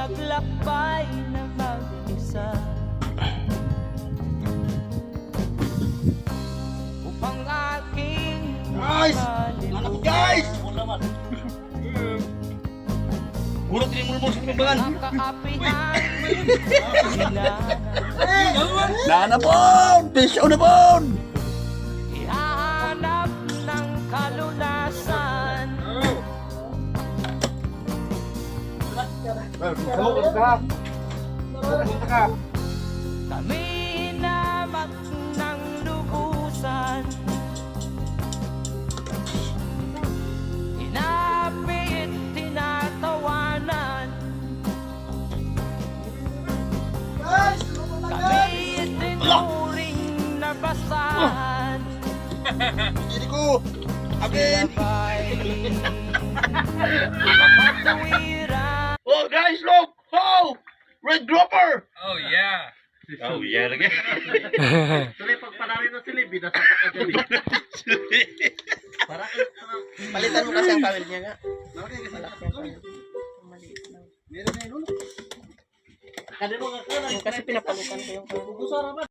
maglakbay na mag-isa upang aking Guys! Anak ko, guys! Murot rin mo sa pambangan. makaapihan sila Nana po! Pisyo na po! ihahanap ng kalunasan. Kami hinamak ng lubusan, inapit, tinatawanan. Kami itinuring na basahan. Hindi ko! Akin! Makatuwiran. Oh guys, look! Oh! Red Grouper! Oh yeah. Oh yeah, lagi. Tuloy pagpanari na sila, binasa ka dyan. Palitan mo kasi ang kawil niya nga. Malaki kasi Malaki ang kawil. Maliit lang. meron na yun. Kaya mo ka Kasi pinapalukan ko yung kawil.